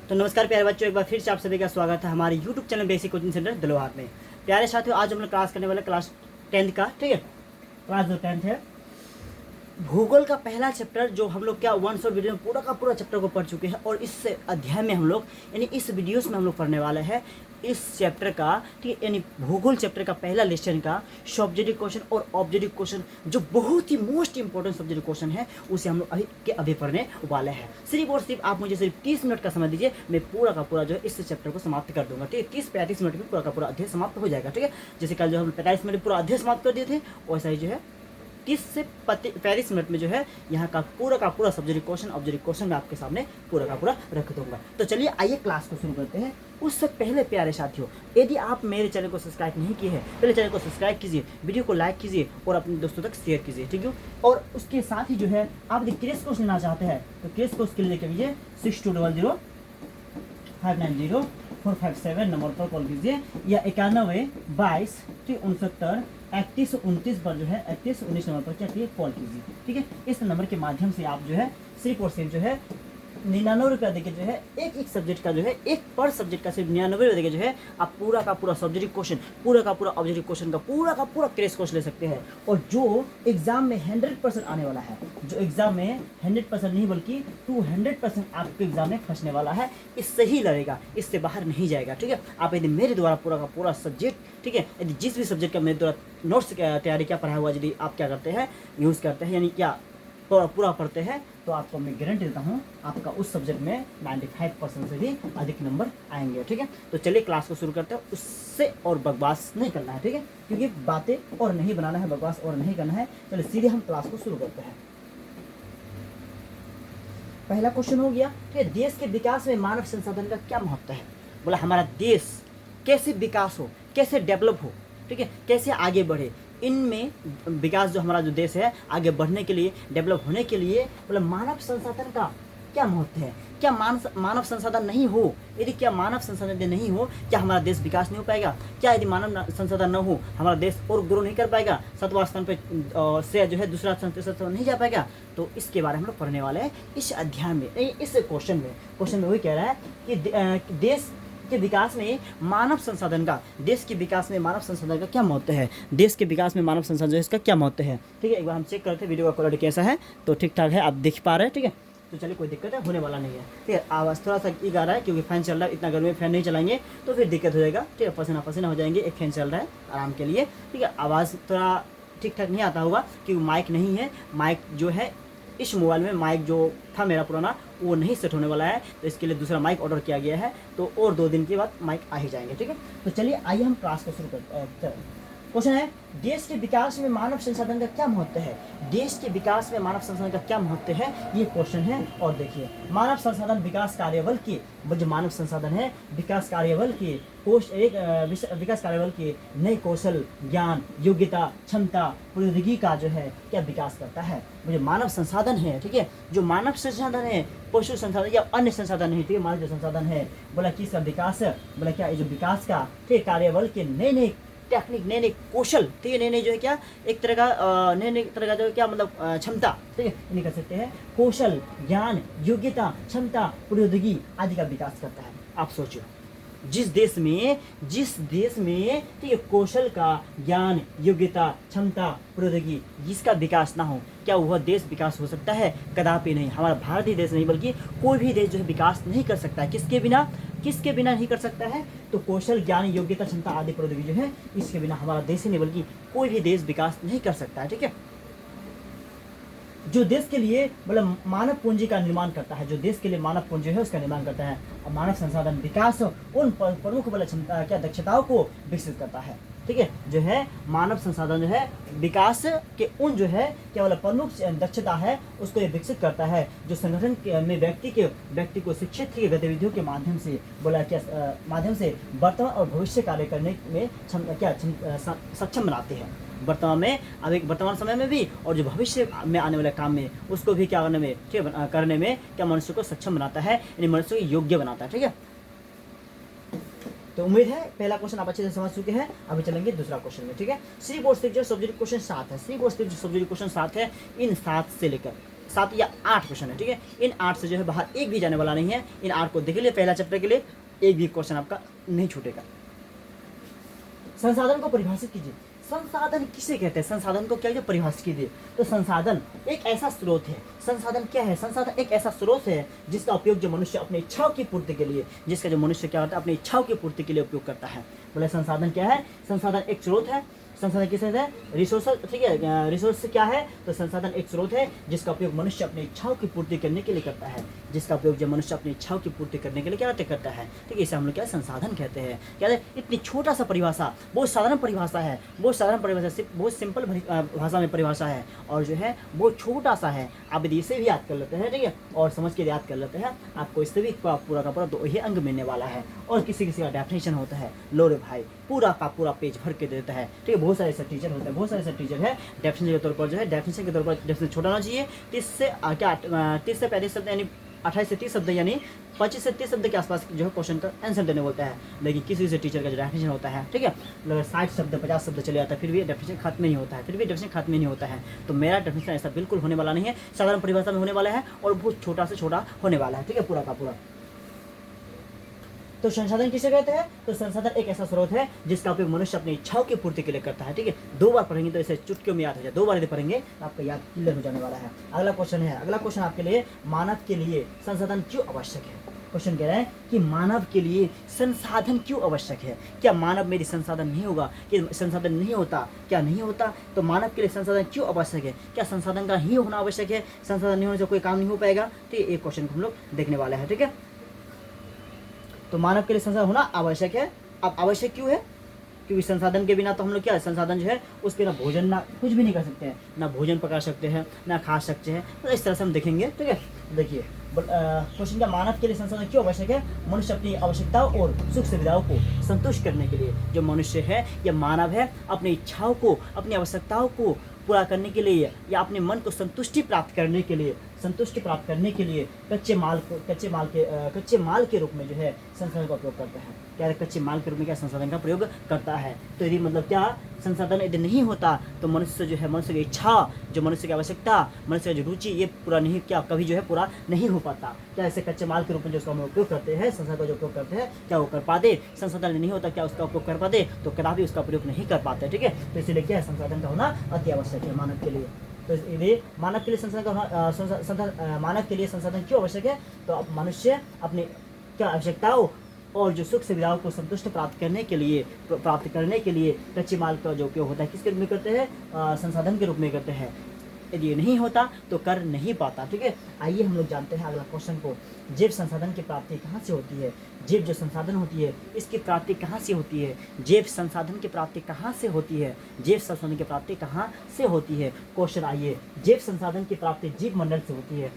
तो नमस्कार प्यारे बच्चों, एक बार फिर से आप सभी का स्वागत है हमारे YouTube channel basic coaching centre दिलोहार में। प्यारे साथियों, आज हम लोग क्लास करने वाले क्लास 10th का, ठीक है, क्लास जो 10th है, भूगोल का पहला चैप्टर जो हम लोग क्या 1 शॉर्ट वीडियो में पूरा का पूरा चैप्टर को पढ़ चुके हैं। और इस अध्याय में हम लोग यानी इस वीडियोस में हम लोग पढ़ने वाले हैं इस चैप्टर का, ठीक है, यानी भूगोल चैप्टर का पहला लेसन का सब्जेक्टिव क्वेश्चन और ऑब्जेक्टिव क्वेश्चन जो बहुत ही मोस्ट इंपॉर्टेंट सब्जेक्टिव क्वेश्चन है, उसे हम लोग अभी पढ़ने वाले हैं। सिर्फ और सिर्फ आप मुझे सिर्फ 30 मिनट का समय दीजिए, मैं पूरा का पूरा जो है इस चैप्टर को समाप्त कर दूंगा। ठीक है, 30-35 मिनट में पूरा का पूरा अध्याय समाप्त हो जाएगा। ठीक है, जैसे कल जो हम 45 मिनट पूरा अध्याय समाप्त कर दिए थे, वैसा ही जो है 30 से 35 मिनट में जो है यहाँ का पूरा सब्जेक्टिव क्वेश्चन ऑब्जेक्टिव क्वेश्चन मैं आपके सामने पूरा का पूरा रख दूंगा। तो चलिए आइए क्लास को शुरू करते हैं। उससे पहले प्यारे साथियों, यदि आप मेरे चैनल को सब्सक्राइब नहीं किए हैं, पहले चैनल को सब्सक्राइब कीजिए, वीडियो को लाइक कीजिए और अपने दोस्तों तक शेयर कीजिए। ठीक है, और उसके साथ ही जो है आप यदि क्रेश कोर्स लेना चाहते हैं तो क्रेश कोर्स के लिए लेकर कीजिए 6200-590-457 नंबर पर कॉल कीजिए, या 91-22-69-31-29 पर जो है 31-19 नंबर पर क्या कीजिए, कॉल कीजिए। ठीक है, इस नंबर के माध्यम से आप जो है सिर्फ और सिर्फ जो है 99 रुपया देके जो है एक सब्जेक्ट का जो है एक पर सब्जेक्ट का सिर्फ 99 रुपये देके जो है आप पूरा का पूरा सब्जेक्टिव क्वेश्चन पूरा का पूरा ऑब्जेक्टिव क्वेश्चन का पूरा क्रेश कोर्स ले सकते हैं। और जो एग्जाम में 100% आने वाला है, जो एग्जाम में 100% नहीं बल्कि 200% आपके एग्जाम में फंसने वाला है, इससे ही लड़ेगा, इससे बाहर नहीं जाएगा। ठीक है, आप यदि मेरे द्वारा पूरा का पूरा सब्जेक्ट, ठीक है, यदि जिस भी सब्जेक्ट का मेरे द्वारा नोट्स तैयारी क्या पढ़ाया हुआ यदि आप क्या करते हैं, यूज़ करते हैं, यानी क्या पूरा पढ़ते हैं, तो आपको मैं गारंटी देता हूँ आपका उस सब्जेक्ट में 95% से भी अधिक नंबर आएंगे। ठीक है, तो चलिए क्लास को शुरू करते हैं। उससे और बकवास नहीं करना है, ठीक है, क्योंकि बातें और नहीं बनाना है, बकवास और नहीं करना है। चलिए सीधे हम क्लास को शुरू करते हैं। पहला क्वेश्चन हो गया, ठीक है, देश के विकास में मानव संसाधन का क्या महत्व है। बोला हमारा देश कैसे विकास हो, कैसे डेवलप हो, ठीक है, कैसे आगे बढ़े, इनमें विकास जो हमारा जो देश है आगे बढ़ने के लिए, डेवलप होने के लिए, मतलब मानव संसाधन का क्या महत्व है। क्या मानव संसाधन नहीं हो, यदि क्या मानव संसाधन नहीं हो, क्या हमारा देश विकास नहीं हो पाएगा। क्या यदि मानव संसाधन न हो, हमारा देश और ग्रो नहीं कर पाएगा, 7वां स्थान पे से जो है दूसरा स्थान नहीं जा पाएगा। तो इसके बारे में हम लोग पढ़ने वाले हैं इस अध्याय में, इस क्वेश्चन में वही कह रहा है कि देश के विकास में मानव संसाधन का, देश के विकास में मानव संसाधन का क्या महत्व है, देश के विकास में मानव संसाधन जो है इसका क्या महत्व है। ठीक है, एक बार हम चेक करते हैं वीडियो का क्वालिटी कैसा है, तो ठीक ठाक है, आप देख पा रहे हैं। ठीक है, तो चलिए कोई दिक्कत है होने वाला नहीं है। ठीक है, आवाज़ थोड़ा सा गा रहा है क्योंकि फैन चल रहा है, इतना गर्मी में फैन नहीं चलाएंगे तो फिर दिक्कत हो जाएगा। ठीक है, पसीना हो जाएंगे, एक फैन चल रहा है आराम के लिए। ठीक है, आवाज़ थोड़ा ठीक ठाक नहीं आता होगा क्योंकि माइक नहीं है, माइक जो है इस मोबाइल में माइक जो था मेरा पुराना वो नहीं सेट होने वाला है, तो इसके लिए दूसरा माइक ऑर्डर किया गया है, तो और 2 दिन के बाद माइक आ ही जाएंगे। ठीक है, तो चलिए आइए हम क्लास को शुरू करते हैं। क्वेश्चन है, देश के विकास में मानव संसाधन का क्या महत्व है। देश के विकास में मानव संसाधन का क्या महत्व है, ये क्वेश्चन है। और देखिए, मानव संसाधन विकास कार्यबल के, जो मानव संसाधन है विकास कार्यबल के विकास कार्यबल के नए कौशल, ज्ञान, योग्यता, क्षमता, प्रौद्योगिकी का जो है क्या विकास करता है। जो मानव संसाधन है, ठीक है, जो मानव संसाधन है, पशु संसाधन या अन्य संसाधन नहीं, ठीक है, मानव जो संसाधन है, बोला कि इसका विकास है, बोला क्या जो विकास का, ठीक, कार्यबल के नए टेक्निक, नए कौशल, ठीक है, नए जो है क्या एक तरह का नए तरह का जो है क्या मतलब क्षमता, ठीक है, नहीं कर सकते हैं, कौशल, ज्ञान, योग्यता, क्षमता, प्रौद्योगिकी आदि का विकास करता है। आप सोचिए, जिस देश में ठीक है कौशल का, ज्ञान, योग्यता, क्षमता, प्रौद्योगिकी जिसका विकास ना हो, क्या वह देश विकास हो सकता है। कदापि नहीं। हमारा भारतीय देश नहीं बल्कि कोई भी देश जो है विकास नहीं कर सकता है। किसके बिना नहीं कर सकता है, तो कौशल, ज्ञान, योग्यता, क्षमता आदि प्रौद्योगिकी जो है इसके बिना हमारा देश ही नहीं बल्कि कोई भी देश विकास नहीं कर सकता है। ठीक है, जो देश के लिए मतलब मानव पूंजी का निर्माण करता है, जो देश के लिए मानव पूंजी है उसका निर्माण करता है, और मानव संसाधन विकास उन प्रमुख बल क्षमता क्या दक्षताओं को विकसित करता है। ठीक है, जो है मानव संसाधन जो है विकास के उन जो है क्या बोला प्रमुख दक्षता है उसको ये विकसित करता है, जो संगठन में व्यक्ति को शिक्षित की गतिविधियों के माध्यम से बोला क्या माध्यम से वर्तमान और भविष्य कार्य करने में सक्षम बनाते हैं। वर्तमान समय में भी और जो भविष्य में आने वाले काम में उसको भी क्या करने में क्या मनुष्य को सक्षम बनाता है, यानी मनुष्य को योग्य बनाता है। ठीक है, तो उम्मीद है पहला क्वेश्चन आप अच्छे से समझ चुके हैं। अभी चलेंगे दूसरा क्वेश्चन में। ठीक है, सिर्फ और सिर्फ जो सब्जेक्टिव क्वेश्चन 7 है, सिर्फ और सिर्फ जो सब्जेक्टिव क्वेश्चन 7 है, इन 7 से लेकर 7 या 8 क्वेश्चन है, ठीक है। इन 8 से जो है बाहर एक भी जाने वाला नहीं है। इन 8 को देख लिए, पहला चैप्टर के लिए एक भी क्वेश्चन आपका नहीं छूटेगा। संसाधन को परिभाषित कीजिए। संसाधन किसे कहते हैं, संसाधन को क्या है परिभाषित कीजिए। तो संसाधन एक ऐसा स्रोत है। संसाधन क्या है, संसाधन एक ऐसा स्रोत है जिसका उपयोग जो मनुष्य अपनी इच्छाओं की पूर्ति के लिए, जिसका जो मनुष्य क्या होता है अपनी इच्छाओं की पूर्ति के लिए उपयोग करता है। बोले संसाधन क्या है, संसाधन एक स्रोत है। संसाधन किसे है, रिसोर्स, ठीक है। रिसोर्स क्या है, तो संसाधन एक स्रोत है जिसका उपयोग मनुष्य अपनी इच्छाओं की पूर्ति करने के लिए करता है। जिसका उपयोग जब मनुष्य अपनी इच्छाओं की पूर्ति करने के लिए क्या करता है, ठीक है। इसे हम लोग क्या संसाधन कहते हैं। क्या है, इतनी छोटा सा परिभाषा, बहुत साधारण परिभाषा है, बहुत साधारण परिभाषा, बहुत सिंपल भाषा में परिभाषा है, और जो है बहुत छोटा सा है। आप यदि इसे भी याद कर लेते हैं, ठीक है, और समझ के याद कर लेते हैं, आपको इससे भी पूरा का पूरा 2 ही अंक मिलने वाला है। और किसी किसी का डेफिनेशन होता है, लो रे भाई पूरा का पूरा पेज भर के देता है, ठीक है। बहुत सारे ऐसे टीचर होते हैं, बहुत सारे ऐसे टीचर है डेफिनेशन के तौर पर जो है, डेफिनेशन के तौर पर डेफिनेशन छोटा होना चाहिए। 30 से 35 शब्द यानी 28 से 30 शब्द यानी 25 से 30 शब्द के आसपास जो है क्वेश्चन का आंसर देने बोलता है। लेकिन किसी से टीचर का जो डेफिनेशन होता है, ठीक है, अगर 60 शब्द 50 शब्द चले जाता है, फिर भी डेफिनेशन खत्म नहीं होता है, फिर भी डेफिनेशन खत्म नहीं होता है। तो मेरा डेफिनेशन ऐसा बिल्कुल होने वाला नहीं है, साधारण परिभाषा में होने वाला है और बहुत छोटा से छोटा होने वाला है, ठीक है, पूरा का पूरा। तो संसाधन किसे कहते हैं, तो संसाधन एक ऐसा स्रोत है जिसका उपयोग मनुष्य अपनी इच्छाओं की पूर्ति के लिए करता है, ठीक है। 2 बार पढ़ेंगे तो इसे चुटकियों में याद हो जाए, 2 बार यदि पढ़ेंगे तो आपका याद क्लियर हो जाने वाला है। अगला क्वेश्चन है, अगला क्वेश्चन आपके लिए, मानव के लिए संसाधन क्यों आवश्यक है। क्वेश्चन कह रहा है कि मानव के लिए संसाधन क्यों आवश्यक है। क्या मानव में संसाधन नहीं होगा, कि संसाधन नहीं होता, क्या नहीं होता, तो मानव के लिए संसाधन क्यों आवश्यक है, क्या संसाधन का ही होना आवश्यक है, संसाधन नहीं होने से कोई काम नहीं हो पाएगा। तो ये क्वेश्चन को हम लोग देखने वाले हैं, ठीक है। तो मानव के लिए संसाधन होना आवश्यक है। अब आवश्यक क्यों है, क्योंकि संसाधन के बिना तो हम लोग क्या, संसाधन जो है उसके ना भोजन ना कुछ भी नहीं कर सकते हैं, ना भोजन पका सकते हैं, ना खा सकते हैं। तो इस तरह से हम देखेंगे, ठीक है। देखिए क्वेश्चन का, मानव के लिए संसाधन क्यों आवश्यक है। मनुष्य अपनी आवश्यकताओं और सुख सुविधाओं को संतुष्ट करने के लिए, जो मनुष्य है या मानव है, अपनी इच्छाओं को, अपनी आवश्यकताओं को पूरा करने के लिए या अपने मन को संतुष्टि प्राप्त करने के लिए, कच्चे माल के रूप में जो है संसाधन का उपयोग करता है। क्या कच्चे माल के रूप में क्या संसाधन का प्रयोग करता है। तो यदि मतलब क्या, संसाधन यदि नहीं होता तो मनुष्य जो है, मनुष्य की इच्छा, जो मनुष्य की आवश्यकता, मनुष्य की जो रुचि, ये पूरा नहीं, क्या कभी जो है पूरा नहीं हो पाता। क्या ऐसे कच्चे माल के रूप में जो उसका हम उपयोग करते हैं, संसाधन का जो उपयोग करते हैं, क्या वो कर पाते। संसाधन नहीं होता, क्या उसका उपयोग कर पाते, तो कदापि उसका प्रयोग नहीं कर पाते, ठीक है। तो इसलिए क्या है, संसाधन का होना अति आवश्यक है मानव के लिए। तो ये मानव के लिए संसाधन का होना, मानव के लिए संसाधन क्यों आवश्यक है, तो अब मनुष्य अपनी क्या आवश्यकताओं और जो सुख सुविधाओं को संतुष्ट प्राप्त करने के लिए कच्चे माल का जो उपयोग होता है, किसके रूप में करते हैं, संसाधन के रूप में करते हैं। यदि ये नहीं होता तो कर नहीं पाता, ठीक है। आइए हम लोग जानते हैं अगला क्वेश्चन को, जैव संसाधन की प्राप्ति कहाँ से होती है। जैव जो संसाधन होती है, इसकी प्राप्ति कहाँ से होती है। जैव संसाधन की प्राप्ति कहाँ से होती है, जैव संसाधन की प्राप्ति कहाँ से होती है। क्वेश्चन आइए, जैव संसाधन की प्राप्ति जीव मंडल से होती है।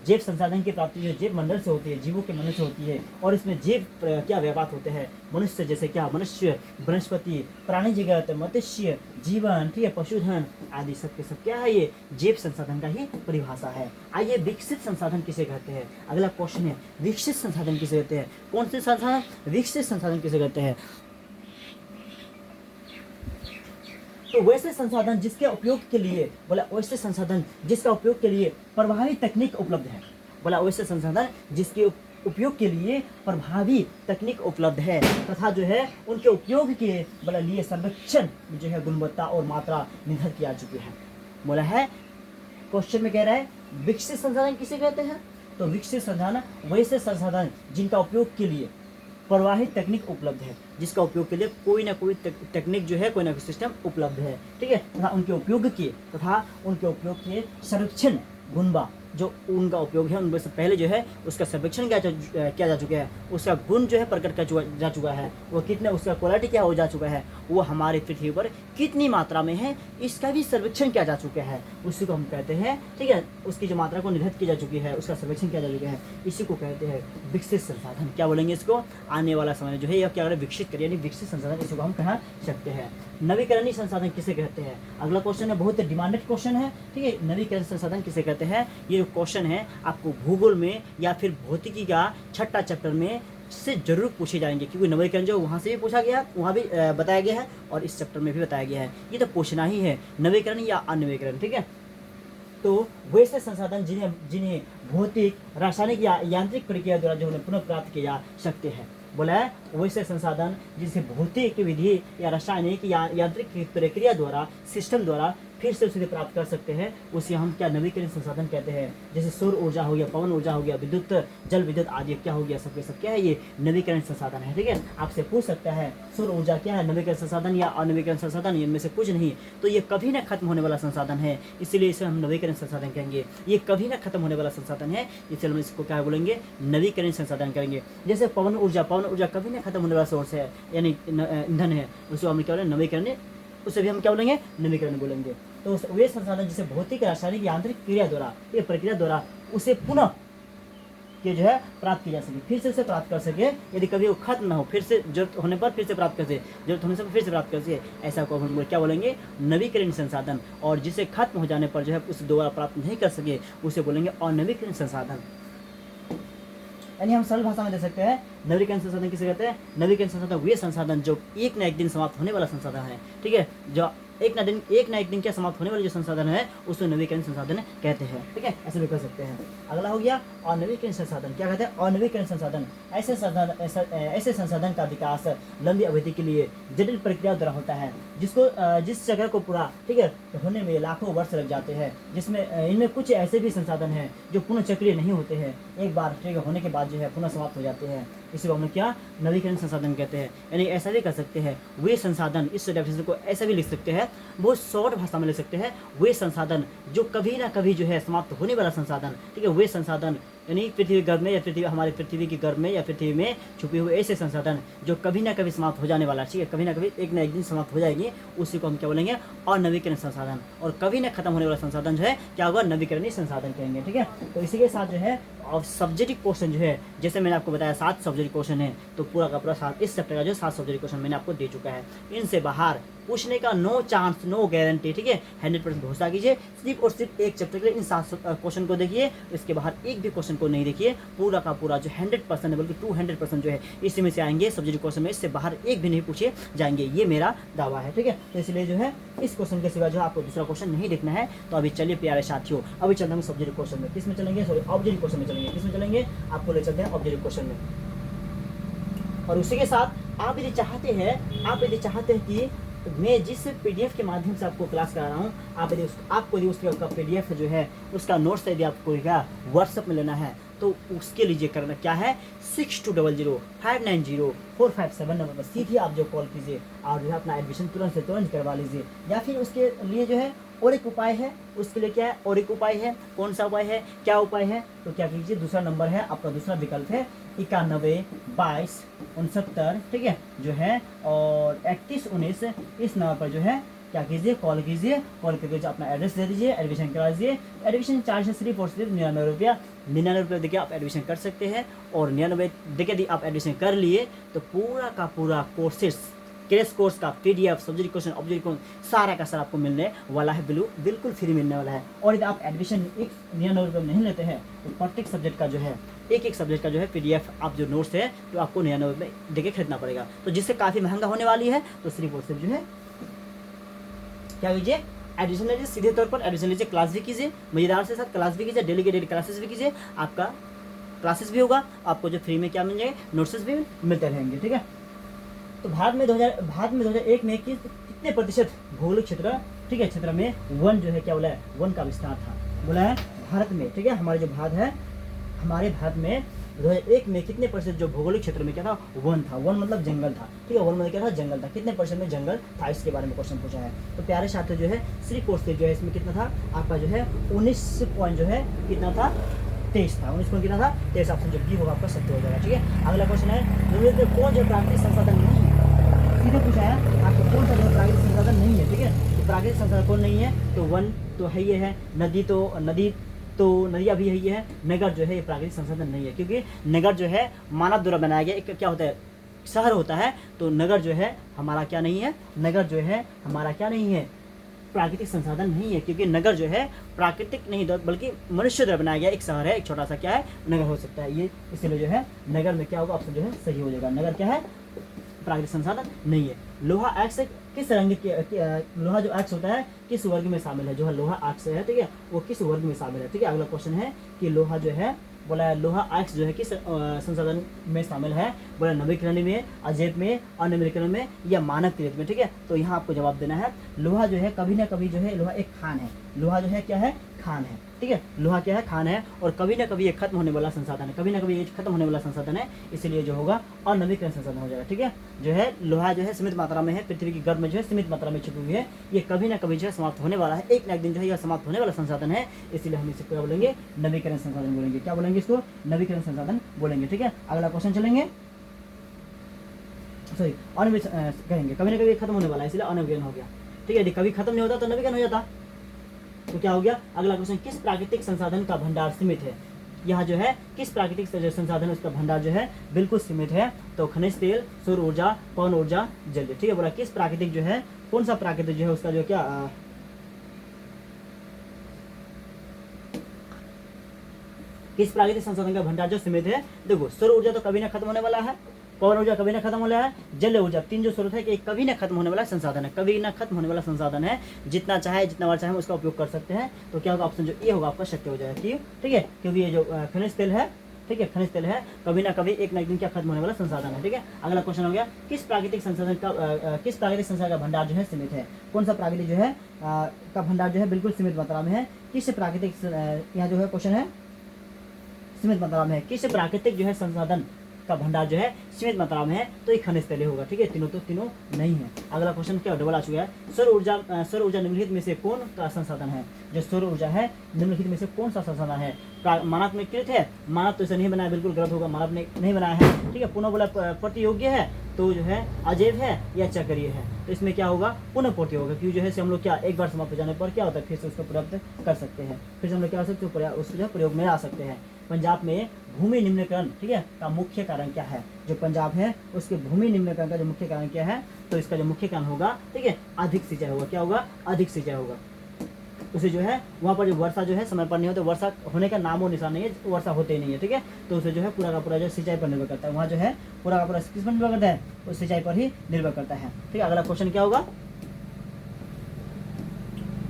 जैव संसाधन की प्राप्ति जो जीव मंडल से होती है, जीवों के मंडल से होती है। और इसमें जीव क्या व्यापार होते हैं, मनुष्य जैसे क्या, मनुष्य, वनस्पति, प्राणी जगत, मत्स्य जीवन, ठीक है, पशुधन आदि सब के सब क्या है, ये जैव संसाधन का ही परिभाषा है। आइए, विकसित संसाधन किसे कहते हैं। अगला क्वेश्चन है, विकसित संसाधन किसे कहते हैं। कौन से संसाधन, विकसित संसाधन किसे कहते हैं। तो वैसे संसाधन जिसके उपयोग के लिए, बोला वैसे संसाधन जिसका उपयोग के लिए प्रभावी तकनीक उपलब्ध है। बोला वैसे संसाधन जिसके उपयोग के लिए प्रभावी तकनीक उपलब्ध है तथा जो है उनके उपयोग के बोला लिए सर्वेक्षण जो है गुणवत्ता और मात्रा निर्धारित किया चुके हैं। बोला है क्वेश्चन में कह रहा है विकसित संसाधन किसे कहते हैं। तो विकसित संसाधन वैसे संसाधन जिनका उपयोग के लिए प्रवाही तकनीक उपलब्ध है, जिसका उपयोग के लिए कोई ना कोई तकनीक जो है, कोई ना कोई सिस्टम उपलब्ध है, ठीक है। तथा उनके उपयोग के सर्वेक्षण गुणवा जो उनका उपयोग है उनमें से पहले जो है उसका सर्वेक्षण किया जा चुका है, उसका गुण जो है प्रकट जा चुका है, वो कितने उसका क्वालिटी क्या हो जा चुका है, वो हमारे पृथ्वी पर कितनी मात्रा में है इसका भी सर्वेक्षण किया जा चुका है। उसी को हम कहते हैं, ठीक है, उसकी जो मात्रा को निर्धारित की जा चुकी है, उसका सर्वेक्षण किया जा चुका है, इसी को कहते हैं विकसित संसाधन। क्या बोलेंगे इसको, आने वाला समय जो है यह क्या विकसित करिए, यानी विकसित संसाधन इसको हम कह सकते हैं। नवीकरणीय संसाधन किसे कहते हैं। अगला क्वेश्चन है, बहुत डिमांडेड क्वेश्चन है, ठीक है। नवीकरण संसाधन किसे कहते हैं, ये जो क्वेश्चन है आपको भूगोल में या फिर भौतिकी का 6ठा चैप्टर में से जरूर पूछे जाएंगे, क्योंकि नवीकरण जो वहाँ से भी पूछा गया, वहाँ भी बताया गया है और इस चैप्टर में भी बताया गया है। ये तो पूछना ही है, नवीकरण या अनवीकरण, ठीक है। तो वैसे संसाधन जिन्हें जिन्हें भौतिक, रासायनिक या यांत्रिक प्रक्रिया द्वारा जो है पुनः प्राप्त किए जा सकते हैं। बोला है वैसे संसाधन जिसे भौतिक विधि या रासायनिक या यांत्रिक प्रक्रिया द्वारा, सिस्टम द्वारा फिर से उसे प्राप्त कर सकते हैं, उसे हम क्या नवीकरणीय संसाधन कहते हैं। जैसे सौर ऊर्जा हो गया, पवन ऊर्जा हो गया, विद्युत, जल विद्युत आदि क्या हो गया, सब क्या है, ये नवीकरण संसाधन है। ठीक है, आपसे पूछ सकता है सौर ऊर्जा क्या है, नवीकरण संसाधन या अनवीकरण संसाधन, इनमें से कुछ नहीं, तो ये कभी ना खत्म होने वाला संसाधन है, इसीलिए इसे हम नवीकरण संसाधन कहेंगे। ये कभी ना खत्म होने वाला संसाधन है, इसलिए हम इसको क्या बोलेंगे, नवीकरण संसाधन करेंगे। जैसे पवन ऊर्जा कभी ना खत्म होने वाला सोर्स है, यानी ईंधन है, उसको हम क्या बोलेंगे, नवीकरण, उसे भी हम क्या बोलेंगे, नवीकरण बोलेंगे। तो वे संसाधन जिसे भौतिक, रासायनिक, यांत्रिक क्रिया द्वारा, ये प्रक्रिया द्वारा उसे पुनः ये जो है प्राप्त किया जा सके, फिर से उसे प्राप्त कर सके, यदि कभी वो खत्म ना हो, फिर से जरूरत होने पर फिर से प्राप्त कर सके, जरूरत होने से फिर से प्राप्त कर सके, ऐसा को हम क्या बोलेंगे, नवीकरण संसाधन। और जिसे खत्म हो जाने पर जो है उसे दोबारा प्राप्त नहीं कर सके, उसे बोलेंगे अनवीकरण संसाधन। यानी हम सरल भाषा में दे सकते हैं, नवीकरण संसाधन किसे कहते हैं, नवीकरण संसाधन वे संसाधन जो एक न एक दिन समाप्त होने वाला संसाधन है। ठीक है, जो एक ना एक दिन क्या समाप्त होने वाले जो संसाधन है उसको नवीकरण संसाधन कहते हैं। ठीक है, ऐसे भी कर सकते हैं। अगला हो गया अनवीकरण संसाधन। क्या कहते हैं, अनवीकरण संसाधन ऐसे संसाधन का विकास लंबी अवधि के लिए जटिल प्रक्रिया द्वारा होता है, जिस जगह को पूरा, ठीक है, होने में लाखों वर्ष लग जाते हैं, जिसमें इनमें कुछ ऐसे भी संसाधन हैं जो पुनः चक्रीय नहीं होते हैं, एक बार ठीक होने के बाद जो है पुनः समाप्त हो जाते हैं, इसी को हम क्या नवीकरण संसाधन कहते हैं। यानी ऐसा भी कर सकते हैं, वे संसाधन, इस डेफिनेशन को ऐसा भी लिख सकते हैं, बहुत शॉर्ट भाषा में लिख सकते हैं, वे संसाधन जो कभी ना कभी जो है समाप्त होने वाला संसाधन। ठीक है, वे संसाधन यानी पृथ्वी गर्भ में या हमारे पृथ्वी की गर्भ में या पृथ्वी में छुपे हुए ऐसे संसाधन जो कभी ना कभी समाप्त हो जाने वाला, ठीक है, कभी ना कभी एक ना एक दिन समाप्त हो जाएगी, उसी को हम क्या बोलेंगे, अनवीकरण संसाधन। और कभी ना खत्म होने वाला संसाधन जो है क्या होगा, नवीकरणीय संसाधन कहेंगे। ठीक है, तो इसी के साथ जो है और सब्जेक्टिव क्वेश्चन जो है, जैसे मैंने आपको बताया 7 सब्जेक्टिव क्वेश्चन है, तो पूरा का पूरा 7 इस चैप्टर का जो 7 सब्जेक्टिव क्वेश्चन मैंने आपको दे चुका है। इनसे बाहर पूछने का नो चांस, नो गारंटी। ठीक है, 100% भरोसा कीजिए, सिर्फ और सिर्फ एक चैप्टर के लिए इन 7 क्वेश्चन को देखिए, इसके बाहर एक भी क्वेश्चन को नहीं देखिए, पूरा का पूरा जो 100% है, बल्कि 200% जो है इसी में से आएंगे सब्जेक्टिव क्वेश्चन में, इससे बाहर एक भी नहीं पूछे जाएंगे, ये मेरा दावा है। ठीक है, तो इसलिए जो है इस क्वेश्चन के सिवा जो आपको दूसरा क्वेश्चन नहीं देखना है। तो अभी चलिए प्यारे साथियों, अभी चलते हैं सब्जेक्टिव क्वेश्चन में। किस में चलेंगे, सॉरी ऑब्जेक्टिव क्वेश्चन में चलेंगे। किस में चलेंगे, आपको ले चलते हैं ऑब्जेक्टिव क्वेश्चन में। और उसी के साथ आप यदि चाहते हैं कि मैं जिस पीडीएफ के माध्यम से आपको क्लास करा रहा हूँ, आपको यदि उसका पीडीएफ जो है उसका नोट्स यदि आपको क्या व्हाट्सएप में लेना है, तो उसके लिए करना क्या है, 6200590457 नंबर पर सीधे आप जो कॉल कीजिए और जो है अपना एडमिशन तुरंत से तुरंत करवा लीजिए। या फिर उसके लिए जो है और एक उपाय है, उसके लिए क्या है, और एक उपाय है। कौन सा उपाय है, क्या उपाय है, तो क्या कीजिए, दूसरा नंबर है आपका, दूसरा विकल्प है 912269, ठीक है, जो है और 3119, इस नंबर पर जो है क्या कीजिए, कॉल कीजिए। कॉल करके जो अपना एड्रेस दे दीजिए, एडमिशन करा दीजिए। एडमिशन चार्ज है सिर्फ और सिर्फ 99 रुपया। 99 रुपये देखिए आप एडमिशन कर सकते हैं। और 99 देखिए यदि आप एडमिशन कर लिए तो पूरा का पूरा कोर्सेस, क्रैश कोर्स का PDF, subject question, object question, सारा का सारा आपको मिलने वाला है, बिल्कुल फ्री मिलने वाला है। और यदि आप एडमिशन 99 रुपये नहीं लेते हैं तो प्रत्येक सब्जेक्ट का जो है एक सब्जेक्ट का जो है पीडीएफ, आप जो नोट्स है तो आपको 99 रुपये देके खरीदना पड़ेगा, तो जिससे काफ़ी महंगा होने वाली है। तो सिर्फ और सिर्फ जो है क्या कीजिए, एडमिशन लीजिए, सीधे तौर पर एडमिशन लीजिए, क्लास भी कीजिए, मजेदार से साथ क्लास भी कीजिए, डेली के डेली क्लासेस भी कीजिए, आपका क्लासेस भी होगा, आपको जो फ्री में क्या मिल जाएंगे, नोट्स भी मिलते रहेंगे। ठीक है, तो भारत में 2001 में कितने प्रतिशत भौगोलिक क्षेत्र, ठीक है, क्षेत्र में वन जो है क्या बोला है, वन का विस्तार था, बोला है भारत में। ठीक है, हमारे जो भारत है, हमारे भारत में 2001 में कितने परसेंट जो भौगोलिक क्षेत्र में क्या था, वन था। वन मतलब जंगल था। ठीक है, वन मतलब क्या था, जंगल था। कितने परसेंट में जंगल था, इसके बारे में क्वेश्चन पूछा है। तो प्यारे साथियों जो है श्री कोर्स जो है इसमें कितना था आपका जो है 19 पॉइंट जो है कितना था, 23 था। 19 पॉइंट कितना था, 23। ऑप्शन जो बी होगा आपका सत्य हो जाएगा। ठीक है, अगला क्वेश्चन है, कौन जो प्राकृतिक संसाधन नहीं है, सीधे पूछा है आपको कौन सा जो प्राकृतिक संसाधन नहीं है। ठीक है, तो प्राकृतिक संसाधन कौन नहीं है, तो वन तो है, ये है नदियाँ भी यही है। नगर जो है ये प्राकृतिक संसाधन नहीं है, क्योंकि नगर जो है मानव द्वारा बनाया गया एक क्या होता है, शहर होता है। तो नगर जो है हमारा क्या नहीं है, नगर जो है हमारा क्या नहीं है, प्राकृतिक संसाधन नहीं है, क्योंकि नगर जो है प्राकृतिक नहीं बल्कि मनुष्य द्वारा बनाया गया एक शहर है, एक छोटा सा क्या है, नगर हो सकता है ये। इसलिए जो है नगर में क्या होगा, ऑप्शन जो है सही हो जाएगा। नगर क्या है, प्राकृतिक संसाधन नहीं है। लोहा किस रंग के लोहा जो आर्क्स होता है किस वर्ग में शामिल है, जो है लोहा आर्क्स है, ठीक है, वो किस वर्ग में शामिल है, ठीक है। अगला क्वेश्चन है कि लोहा जो है बोला है लोहा आर्क्स जो है किस संसाधन में शामिल है, बोला नवीकरणीय में, अजैव में, अनवीकरण में या मानव त्रित में, ठीक है। तो यहाँ आपको जवाब देना है लोहा जो है कभी ना कभी जो है लोहा एक खान है, लोहा जो है क्या है, खान है, ठीक है। लोहा क्या है, खान है, और कभी ना कभी ये खत्म होने वाला संसाधन है, कभी ना कभी ये खत्म होने वाला संसाधन है, इसलिए जो होगा अनवीकरण संसाधन हो जाएगा, ठीक है। जो है लोहा जो है सीमित मात्रा में है, पृथ्वी की गर्भ में जो है सीमित मात्रा में छुपी हुई है, ये कभी ना कभी जो है समाप्त होने वाला है, एक ना एक दिन जो है यह समाप्त होने वाला संसाधन है, इसलिए हम इसे क्या बोलेंगे, नवीकरण संसाधन बोलेंगे। क्या बोलेंगे इसको, नवीकरण संसाधन बोलेंगे, ठीक है। अगला क्वेश्चन चलेंगे, सॉरी कहेंगे कभी ना कभी खत्म होने वाला है, इसलिए अनवीकरण हो गया, ठीक है। यदि कभी खत्म नहीं होता तो नवीकरण हो जाता, तो क्या हो गया। अगला क्वेश्चन, किस प्राकृतिक संसाधन का भंडार सीमित है, यहाँ जो है किस प्राकृतिक संसाधन उसका भंडार जो है बिल्कुल सीमित है, तो खनिज तेल, सौर ऊर्जा, पवन ऊर्जा, जल, ठीक है। बोला किस प्राकृतिक जो है, कौन सा प्राकृतिक जो है उसका जो क्या किस प्राकृतिक संसाधन का भंडार जो सीमित है। देखो सौर ऊर्जा तो कभी ना खत्म होने वाला है, पवन ऊर्जा कभी ना खत्म होने वाला है, जल ऊर्जा, तीन जो स्रोत है कि कभी ना खत्म होने वाला संसाधन है, कभी ना खत्म होने वाला संसाधन है, जितना चाहे जितना बार चाहे हम उसका उपयोग कर सकते हैं। तो क्या होगा, ऑप्शन जो ए होगा आपका सत्य हो जाएगा, क्यों, ठीक है, क्योंकि ये जो खनिज तेल है, ठीक है, खनिज तेल है, कभी ना कभी एक ना एक दिन क्या खत्म होने वाला संसाधन है, ठीक है। अगला क्वेश्चन हो गया, किस प्राकृतिक संसाधन का भंडार जो है सीमित है, कौन सा प्राकृतिक जो है का भंडार जो है बिल्कुल सीमित मात्रा में है, किस प्राकृतिक, यहाँ जो है क्वेश्चन है सीमित मात्रा में है, किस प्राकृतिक जो है संसाधन का भंडार जो है सीमित मात्रा में है, तो ये खनिज तेल होगा, ठीक है। तीनों नहीं है। अगला क्वेश्चन क्या डबल आ चुका है, सौर ऊर्जा निम्नलिखित में से कौन का संसाधन है, जो सौर ऊर्जा है निम्नलिखित में से कौन सा संसाधन है, मानव में कृत है, मानव तो इसे नहीं बनाया, बिल्कुल गलत होगा, मानव ने नहीं बनाया है, ठीक है। पुनः बोला प्रतियोग्य है, तो जो है अजैव है या चक्रीय है, तो इसमें क्या होगा, पुनः पूर्ति होगा, क्योंकि जो है हम लोग क्या एक बार समाप्त हो जाने पर क्या होता है फिर से उसको प्राप्त कर सकते हैं, फिर से हम लोग क्या कर सकते हैं, उसको जो प्रयोग में ला सकते हैं। पंजाब में भूमि निम्नीकरण, ठीक है, का मुख्य कारण क्या है, जो पंजाब है उसके भूमि निम्नीकरण का जो मुख्य कारण क्या है, तो इसका जो मुख्य कारण होगा, ठीक है, अधिक सिंचाई होगा, क्या होगा, अधिक सिंचाई होगा। उसे जो है वहाँ पर जो वर्षा जो है समय पर नहीं होता, वर्षा होने का नामो निशान नहीं है, वर्षा होते ही नहीं है, ठीक है। तो उसे जो है पूरा का पूरा जो सिंचाई पर निर्भर करता है, वहाँ जो है पूरा का पूरा किस पर निर्भर करता है, उस सिंचाई पर ही निर्भर करता है, ठीक है। अगला क्वेश्चन क्या होगा,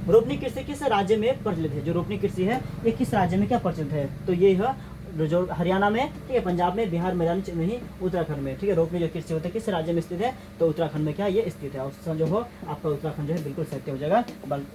रोपनी कृषि किस राज्य में प्रचलित है, जो रोपनी कृषि है ये किस राज्य में क्या प्रचलित है, तो ये है जो हरियाणा में, ठीक है, पंजाब में, बिहार, मैदानी क्षेत्र में ही, उत्तराखंड में, ठीक है। रोपनी जो कृषि होता है किस राज्य में स्थित है, तो उत्तराखंड में क्या ये स्थित है, ऑप्शन जो हो आपका उत्तराखंड जो है बिल्कुल सत्य हो जाएगा,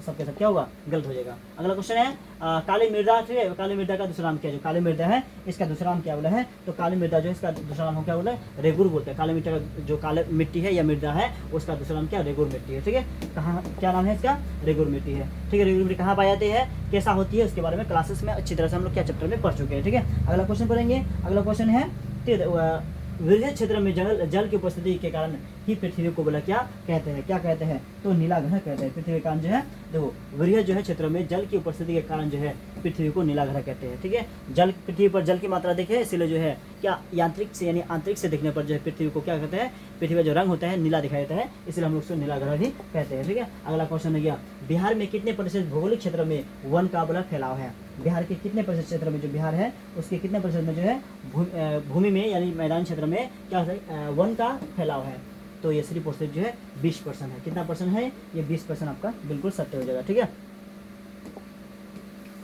सबके सब क्या होगा, गलत हो जाएगा। अगला क्वेश्चन है काली मृदा, ठीक है, काली मृदा का दूसरा नाम क्या है, जो काली मृदा है इसका दूसरा नाम क्या बोला है, तो काली मृदा जो है इसका दूसरा नाम क्या बोला है, रेगुर बोलते हैं। काली मिट्टी का जो काली मिट्टी है या मृदा है उसका दूसरा नाम क्या, रेगुर मिट्टी है, ठीक है। कहाँ क्या नाम है इसका, रेगुर मिट्टी है, ठीक है। रेगुर मिट्टी कहाँ पाई जाती है, कैसा होती है, उसके बारे में क्लासेस में अच्छी तरह से हम लोग क्या चैप्टर में पढ़ चुके हैं, ठीक है। अगला क्वेश्चन पढ़ेंगे, अगला क्वेश्चन है विरह क्षेत्र में जल की उपस्थिति के कारण ही पृथ्वी को बोला क्या कहते हैं, क्या कहते हैं, तो नीला ग्रह कहते हैं। पृथ्वी का जो है देखो विरह जो है क्षेत्र में जल की उपस्थिति के कारण जो है पृथ्वी को नीला ग्रह कहते हैं, ठीक है। जल पृथ्वी पर जल की मात्रा देखे, इसलिए जो है क्या यांत्रिक से यानी आंतरिक से देखने पर जो है पृथ्वी को क्या कहते हैं, पृथ्वी का जो रंग होता है नीला दिखाई देता है, इसलिए हम लोग उसको नीला ग्रह भी कहते हैं, ठीक है। अगला क्वेश्चन है गया, बिहार में कितने प्रतिशत भौगोलिक क्षेत्र में वन का बोला फैलाव है, बिहार के कितने प्रतिशत क्षेत्र में, जो बिहार है उसके कितने प्रतिशत में जो है भूमि में यानी मैदान क्षेत्र में क्या वन का फैलाव है, तो ये 3% जो है 20% है, कितना परसेंट है, ये 20% आपका बिल्कुल सत्य हो जाएगा, ठीक है।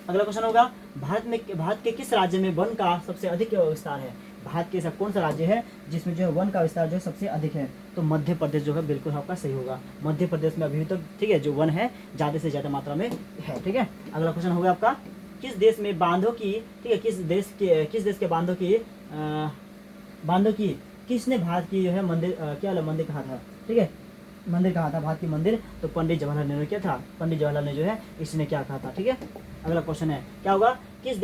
अगला क्वेश्चन होगा, भारत के किस राज्य में वन का सबसे अधिक विस्तार है, भारत के ऐसा कौन सा राज्य है जिसमें जो है वन का विस्तार जो है सबसे अधिक है, तो मध्य प्रदेश जो है बिल्कुल आपका सही होगा, मध्य प्रदेश में अभी तक, ठीक है, जो वन है ज़्यादा से ज़्यादा मात्रा में है, ठीक है। अगला क्वेश्चन होगा आपका, किस देश में बांधों की, ठीक है, किस देश के बांधों की किसने भारत की जो है मंदिर क्या मंदिर कहा था, ठीक है, मंदिर कहा था, भारत की मंदिर, तो पंडित जवाहरलाल नेहरू क्या था, पंडित जवाहरलाल ने जो है इसने क्या कहा था, ठीक है। अगला क्वेश्चन है क्या होगा, किस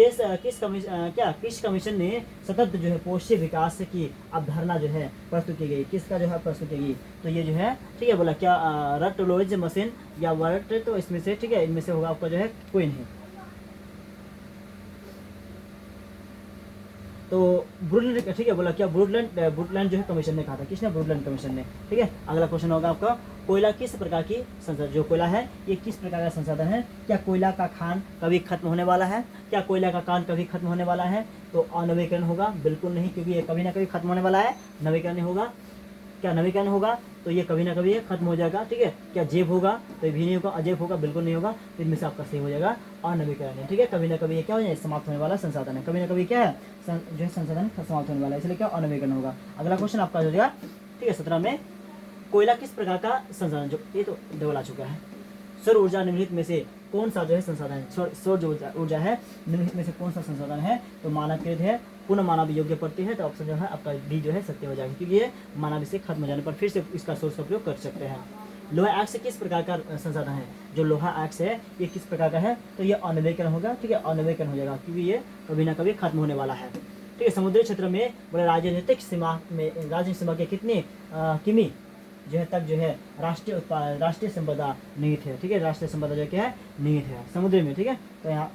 कमीशन ने सतत जो है पोषी विकास की अवधारणा जो है प्रस्तुत की गई, किसका जो है प्रस्तुत की गई, तो ये जो है, ठीक है, बोला क्या रटोलॉजी मशीन या वर्ट, तो इसमें से, ठीक है, इनमें से होगा आपका जो है कोई नहीं, तो ब्रुडलैंड, ठीक है, बोला क्या ब्रुडलैंड जो है कमीशन ने कहा था, किसने, ब्रुडलैंड कमीशन ने, ठीक है। अगला क्वेश्चन होगा आपका, कोयला किस प्रकार की संसाधन, जो कोयला है ये किस प्रकार का संसाधन है, क्या कोयला का खान कभी खत्म होने वाला है, क्या कोयला का खान कभी खत्म होने वाला है, तो अनवीकरण होगा, बिल्कुल नहीं, क्योंकि ये कभी ना कभी खत्म होने वाला है, नवीकरण नहीं होगा। क्या नवीकरण होगा तो ये कभी ना कभी ये खत्म हो जाएगा, ठीक है। क्या जैव होगा तो ये भी नहीं होगा, अजैव होगा बिल्कुल नहीं होगा, तो इनमें से आपका सही हो जाएगा अनवीकरण है, ठीक है। कभी ना कभी ये क्या हो जाए समाप्त होने वाला संसाधन है, कभी ना कभी क्या है जो है संसाधन समाप्त होने वाला है, इसलिए क्या अनवीकरण होगा। अगला क्वेश्चन आपका हो जाएगा, ठीक है 17 में, कोयला किस प्रकार का संसाधन, जो ये तो देवल आ चुका है। सौर ऊर्जा निम्नलिखित में से कौन सा जो है संसाधन है, सौर जो ऊर्जा है निम्नलिखित में से कौन सा संसाधन है तो मानवकृत है, पुनः मानव योग्य पड़ती है, तो ऑप्शन जो है आपका बी जो है सत्य हो जाएगा, क्योंकि ये मानव से खत्म हो जाने पर फिर से इसका सोर्स का प्रयोग कर सकते हैं। लोहा एक्स किस प्रकार का संसाधन है, जो लोहा एक्स है ये किस प्रकार का है तो ये अनवीकरण होगा, ठीक है, अनवीकरण हो जाएगा, क्योंकि ये कभी ना कभी खत्म होने वाला है, ठीक है। समुद्री क्षेत्र में बड़े राजनीतिक सीमा के कितने किमी जो है तक जो है राष्ट्रीय संपदा निहित है, ठीक है। राष्ट्रीय संपदा जो क्या है निहित है समुद्र में, ठीक है। तो यहाँ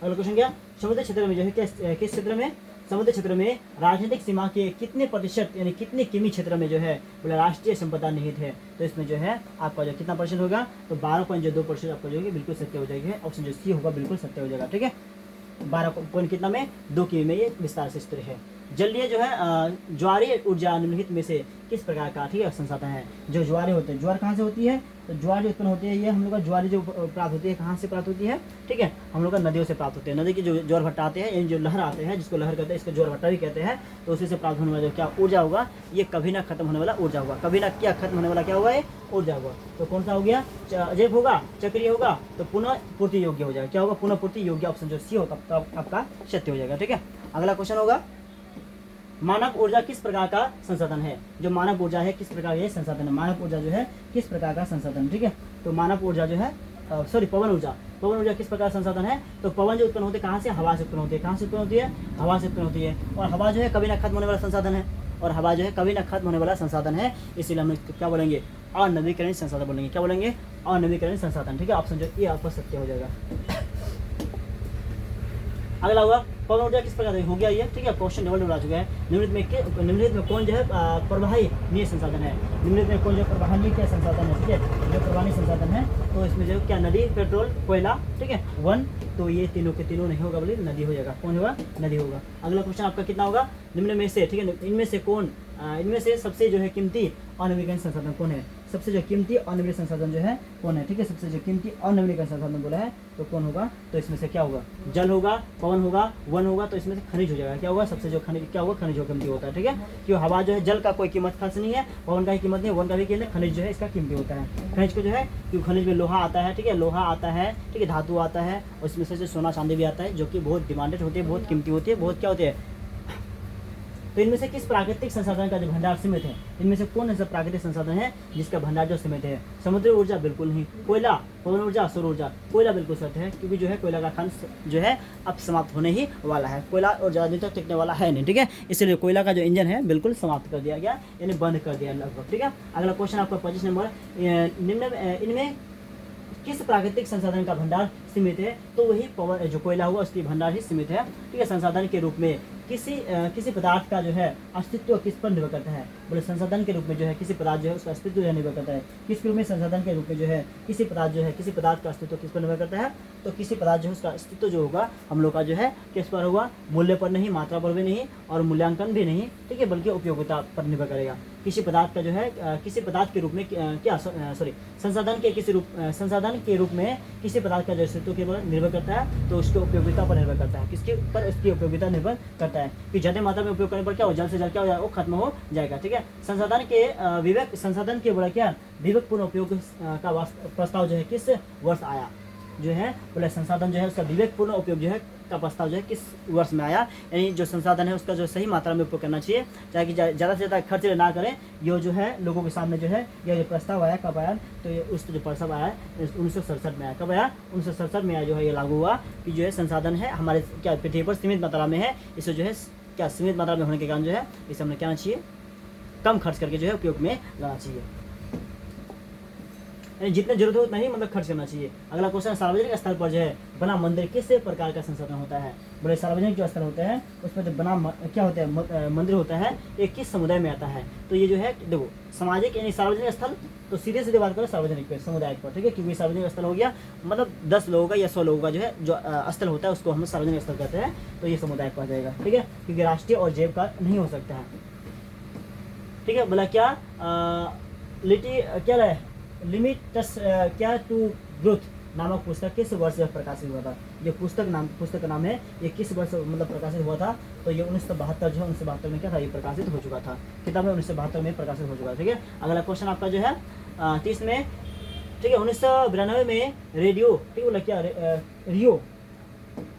अगला क्वेश्चन क्या, समुद्र क्षेत्र में जो है किस क्षेत्र में, समुद्र क्षेत्र में राजनीतिक सीमा के कितने प्रतिशत यानी कितने किमी क्षेत्र में जो है बोले राष्ट्रीय संपदा निहित है, तो इसमें जो है आपका जो कितना परसेंट होगा तो 12.2% आपका जो है बिल्कुल सत्य हो जाएगी, ऑप्शन जो सी होगा बिल्कुल सत्य हो जाएगा, ठीक है। 12 कितना में 2 किमी में ये विस्तार से स्थिर है। जलीय जो है ज्वारीय ऊर्जा निम्नलिखित में से किस प्रकार का, ठीक है, संसाधन है। जो ज्वारी होते हैं, ज्वार कहाँ से होती है तो ज्वार जो उत्पन्न होती है ये हम लोग का ज्वारी जो प्राप्त होती है कहाँ से प्राप्त होती है, ठीक है, हम लोग का नदियों से प्राप्त होती है। नदी की जो ज्वार भट्टा आते हैं, जो लहर आते हैं जिसको लहर कहते हैं, इसको ज्वार भट्टा भी कहते हैं, तो उसी से प्राप्त होने वाला जो क्या ऊर्जा होगा ये कभी ना खत्म होने वाला ऊर्जा होगा, कभी ना क्या खत्म होने वाला क्या होगा ये ऊर्जा होगा। तो कौन सा हो गया, अजैव होगा, चक्रीय होगा, तो पुनः पूर्ति योग्य हो जाएगा, क्या होगा पुनः पूर्ति योग्य, ऑप्शन जो सी होगा आपका सत्य हो जाएगा, ठीक है। अगला क्वेश्चन होगा, मानव ऊर्जा किस प्रकार का संसाधन है, जो मानव ऊर्जा है किस प्रकार ये संसाधन है, मानव ऊर्जा जो है किस प्रकार का संसाधन, ठीक है। तो मानव ऊर्जा जो है पवन ऊर्जा किस प्रकार संसाधन है, तो पवन जो उत्पन्न होते हैं कहाँ से, हवा से उत्पन्न होती है, कहाँ से उत्पन्न होती है, हवा से उत्पन्न होती है, और हवा जो है कभी ना खत्म होने वाला संसाधन है, और हवा जो है कभी ना खत्म होने वाला संसाधन है, इसीलिए हम क्या बोलेंगे अनवीकरणीय संसाधन बोलेंगे, क्या बोलेंगे अनवीकरणीय संसाधन, ठीक है। ऑप्शन जो ये आपका सत्य हो जाएगा। अगला हुआ पवन ऊर्जा किस प्रकार हो गया ये, ठीक है, क्वेश्चन डबल आ चुका है। निम्नलिखित में कौन जो है प्रवाहनीय संसाधन है, निम्नलिखित में कौन जो प्रवाहनीय क्या संसाधन है, ठीक है, जो प्रवाहनीय संसाधन है तो इसमें जो क्या नदी, पेट्रोल, कोयला, ठीक है, वन, तो ये तीनों के तीनों नहीं होगा बोले नदी हो जाएगा, कौन होगा नदी होगा। अगला क्वेश्चन आपका कितना होगा, निम्न में से, ठीक है, इनमें से कौन इनमें से सबसे जो है कीमती अनवीकरण संसाधन कौन है, सबसे जो कीमती अनवीकरण संसाधन जो है कौन है, ठीक है, सबसे जो कीमती अनवीकरण संसाधन बोला है तो कौन होगा, तो इसमें से क्या होगा, जल होगा, पवन होगा, वन होगा, तो इसमें से खनिज हो जाएगा, क्या होगा सबसे जो खनिज क्या होगा, खनिज कीमती होता है, ठीक है। क्यों हवा जो है जल का कोई कीमत खास नहीं है, पवन का ही कीमत नहीं है, वन का भी कीमत है, खनिज जो है इसका कीमती होता है। खनिज को जो है क्यों खनिज में लोहा आता है, ठीक है, लोहा आता है, ठीक है, धातु आता है, और इसमें से सोना चांदी भी आता है, जो कि बहुत डिमांडेड होती है, बहुत कीमती होती है, बहुत क्या होती है। तो इनमें से किस प्राकृतिक संसाधन का जो भंडार सीमित है, इनमें से कौन ऐसा प्राकृतिक संसाधन है जिसका भंडार जो सीमित है, समुद्री ऊर्जा बिल्कुल नहीं, कोयला, पवन ऊर्जा, सौर ऊर्जा, कोयला बिल्कुल सत्य है, क्योंकि जो है कोयला का खंड जो है अब समाप्त होने ही वाला है, कोयला और ज़्यादा दिन तक टिकने वाला है नहीं, ठीक है, इसलिए कोयला का जो इंजन है बिल्कुल समाप्त कर दिया गया, यानी बंद कर दिया लगभग, ठीक है। अगला क्वेश्चन आपका 25 नंबर, इनमें किस प्राकृतिक संसाधन का भंडार सीमित है, तो वही पवन जो कोयला हुआ उसकी भंडार ही सीमित है, ठीक है। संसाधन के रूप में किसी पदार्थ का जो है अस्तित्व किस पर निर्भर करता है, बोले संसाधन के रूप में जो है किसी पदार्थ जो है उसका अस्तित्व निर्भर करता है, किस रूप में संसाधन के रूप में जो है किसी पदार्थ का अस्तित्व किस पर निर्भर करता है, तो किसी पदार्थ जो है उसका अस्तित्व जो होगा हम लोग का जो है किस पर होगा, मूल्य पर नहीं, मात्रा पर भी नहीं, और मूल्यांकन भी नहीं, ठीक है, बल्कि उपयोगिता पर निर्भर करेगा। किसी पदार्थ का जो है किसी पदार्थ के रूप में संसाधन के रूप में किसी पदार्थ का जो अस्तित्व के पर निर्भर करता है, तो उसके उपयोगिता पर निर्भर करता है, किसके पर उसकी उपयोगिता निर्भर करता है, कि ज़्यादा मात्रा में उपयोग करने पर क्या हो, जल्द से जल्द क्या हो जाएगा, वो खत्म हो जाएगा, ठीक है। संसाधन के बड़ा क्या विवेकपूर्ण उपयोग का प्रस्ताव जो है किस वर्ष आया, जो है बोले संसाधन जो है उसका विवेकपूर्ण उपयोग जो है का प्रस्ताव जो है किस वर्ष में आया, यानी जो संसाधन है उसका जो सही मात्रा में उपयोग करना चाहिए, चाहे कि ज़्यादा से ज़्यादा खर्च ना करें, ये जो है लोगों के सामने जो है ये प्रस्ताव आया कब आया, तो ये उस जो प्रस्ताव आया 1967 में आया, कब आया 1967 में आया, जो है ये लागू हुआ कि जो है संसाधन है हमारे क्या पृथ्वी पर सीमित मात्रा में है, इसे जो है क्या सीमित मात्रा में होने के कारण जो है इसे हमने क्या चाहिए, कम खर्च करके जो है उपयोग में लाना चाहिए। यानी जितने जरूरत हो उतना ही मतलब खर्च करना चाहिए। अगला क्वेश्चन, सार्वजनिक स्थल पर जो है बना मंदिर किस प्रकार का संसाधन होता है। बोले सार्वजनिक जो स्थल होते हैं उसमें जो बना क्या होता है मंदिर होता है, ये किस समुदाय में आता है। तो ये जो है देखो सामाजिक यानी सार्वजनिक स्थल, तो सीधे सीधे बात करें सार्वजनिक पे, समुदाय पर, ठीक है, क्योंकि सार्वजनिक स्थल हो गया मतलब 10 लोगों का या 100 लोगों का जो है जो स्थल होता है उसको हम सार्वजनिक स्थल कहते हैं, तो ये समुदाय पर आ जाएगा, ठीक है, क्योंकि राष्ट्रीय और जैव का नहीं हो सकता है, ठीक है। बोला क्या क्या है लिमिटस क्या टू ग्रोथ नामक पुस्तक किस वर्ष प्रकाशित हुआ था। जो पुस्तक का नाम है ये किस वर्ष मतलब प्रकाशित हुआ था, तो ये 1972 जो है 1972 में क्या था, ये प्रकाशित हो चुका था, किताब में 1972 में प्रकाशित हो चुका है, ठीक है। अगला क्वेश्चन आपका जो है 30 में, ठीक है, 1992 में रेडियो, ठीक है, बोला क्या रियो,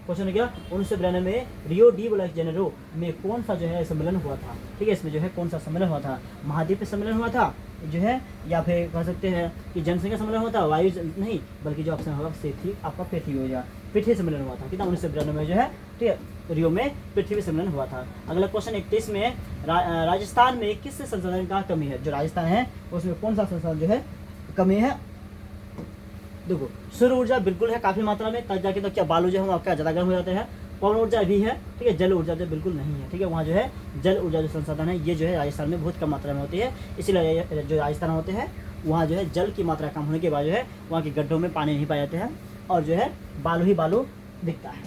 क्वेश्चन है क्या 1992 में रियो डी जेनेरो में कौन सा जो है सम्मेलन हुआ था, ठीक है, इसमें जो है कौन सा सम्मेलन हुआ था, महाद्वीपीय सम्मेलन हुआ था जो है, या फिर कह सकते हैं कि जनसंख्या सम्मेलन हुआ था, वायु नहीं, बल्कि जो ऑप्शन होगा आपका पृथ्वी हो जाएगा, पृथ्वी सम्मेलन हुआ था, कितना 1992 में जो है, ठीक है, रियो में पृथ्वी सम्मेलन हुआ था। अगला क्वेश्चन 31 में राजस्थान में किस संसाधन का कमी है। जो राजस्थान है उसमें कौन सा संसाधन जो है कमी है। देखो सूर्य ऊर्जा बिल्कुल है काफी मात्रा में, तब जाके तो क्या बालू जो है वहाँ क्या ज़्यादा गर्म हो जाते हैं। पवन ऊर्जा भी है, ठीक है, जल ऊर्जा जो बिल्कुल नहीं है, ठीक है, वहाँ जो है जल ऊर्जा जो संसाधन है ये जो है राजस्थान में बहुत कम मात्रा में होती है, इसीलिए जो राजस्थान होते हैं वहाँ जो है जल की मात्रा कम होने के बाद जो है वहाँ के गड्ढों में पानी नहीं पाए जाते हैं और जो है बालू ही बालू दिखता है,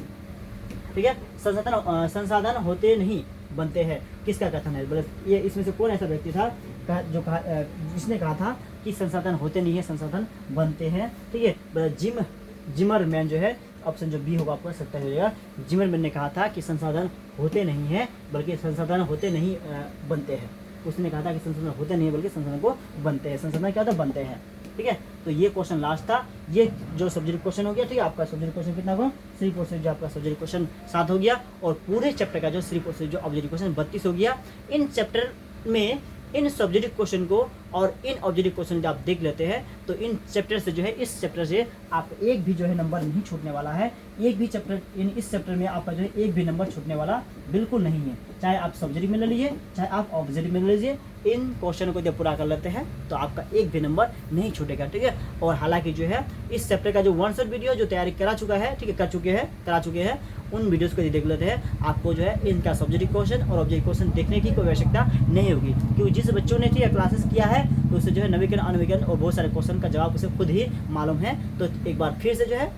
ठीक है। संसाधन होते नहीं बनते हैं, किसका कथन है। बोले ये इसमें से कौन ऐसा व्यक्ति था जो जिसने कहा था कि संसाधन होते नहीं है संसाधन बनते हैं, ठीक है। जिमरमैन जो है, ऑप्शन जो बी होगा आपको सत्य हो जाएगा। जिमरमैन ने कहा था कि संसाधन होते नहीं है बल्कि संसाधन होते नहीं बनते हैं। उसने कहा था कि संसाधन होते नहीं है बल्कि संसाधन को बनते हैं। संसाधन क्या होता है, बनते हैं, ठीक है। तो ये क्वेश्चन लास्ट था, ये जो सब्जेक्ट क्वेश्चन हो गया, ठीक है। आपका सब्जेक्ट क्वेश्चन कितना हुआ, 3% जो आपका सब्जेक्ट क्वेश्चन 7 हो गया, और पूरे चैप्टर का जो 3% जो ऑब्जेक्टिव क्वेश्चन 32 हो गया। इन चैप्टर में इन सब्जेक्टिव क्वेश्चन को और इन ऑब्जेक्टिव क्वेश्चन जब आप देख लेते हैं तो इन चैप्टर से जो है, इस चैप्टर से आप एक भी जो है नंबर नहीं छूटने वाला है। एक भी चैप्टर इस चैप्टर में आपका जो है एक भी नंबर छूटने वाला बिल्कुल नहीं है, चाहे आप सब्जेक्टिव में ले लीजिए चाहे आप ऑब्जेक्टिव में ले लीजिए। इन क्वेश्चन को जब पूरा कर लेते हैं तो आपका एक भी नंबर नहीं छूटेगा, ठीक है। और हालांकि जो है इस चैप्टर का जो 1 शॉट वीडियो जो तैयारी करा चुका है, ठीक है, करा चुके हैं उन वीडियोस को देख लेते हैं, आपको जो है इनका सब्जेक्टिव क्वेश्चन और ऑब्जेक्टिव क्वेश्चन देखने की कोई आवश्यकता नहीं होगी, क्योंकि जिस बच्चों ने क्लासेस किया है तो उससे जो है नवीकरण अनवीकरण और बहुत सारे क्वेश्चन का जवाब उसे खुद ही मालूम है। तो एक बार फिर से जो है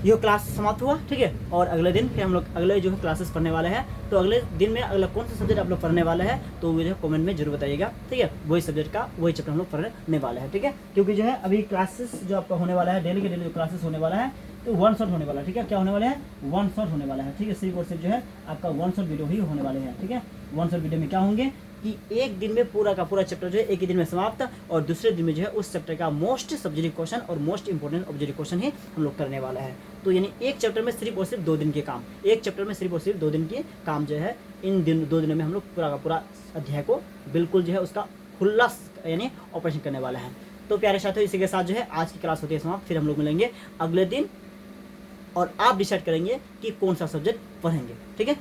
ये क्लास समाप्त हुआ, ठीक है। और अगले दिन फिर हम लोग अगले जो है क्लासेस पढ़ने वाले हैं। तो अगले दिन में अगला कौन सा सब्जेक्ट आप लोग पढ़ने वाले हैं तो वो जो है कमेंट में जरूर बताइएगा, ठीक है। वही सब्जेक्ट का वही चैप्टर हम लोग पढ़ने वाले हैं, ठीक है। क्योंकि जो है अभी क्लासेस जो आपका होने वाला है डेली के डेली जो क्लासेस होने वाला है तो 1 शॉट होने वाला है, ठीक है। क्या होने वाले हैं, 1 शॉट होने वाला है, ठीक है। 3% जो है आपका 1 शॉट वीडियो ही होने वाले हैं, ठीक है। 1 शॉट वीडियो में क्या होंगे कि एक दिन में पूरा का पूरा चैप्टर जो है एक ही दिन में समाप्त, और दूसरे दिन में जो है उस चैप्टर का मोस्ट सब्जेक्टिव क्वेश्चन और मोस्ट इंपोर्टेंट ऑब्जेक्टिव क्वेश्चन ही हम लोग करने वाला है। तो यानी एक चैप्टर में सिर्फ और सिर्फ 2 दिन के काम, एक चैप्टर में सिर्फ और सिर्फ 2 दिन के काम जो है इन 2 दिनों में हम लोग पूरा का पूरा अध्याय को बिल्कुल जो है उसका खुला यानी ऑपरेशन करने वाला है। तो प्यारे साथियों, इसी के साथ जो है आज की क्लास होती है समाप्त। फिर हम लोग मिलेंगे अगले दिन और आप डिसाइड करेंगे कि कौन सा सब्जेक्ट पढ़ेंगे, ठीक है।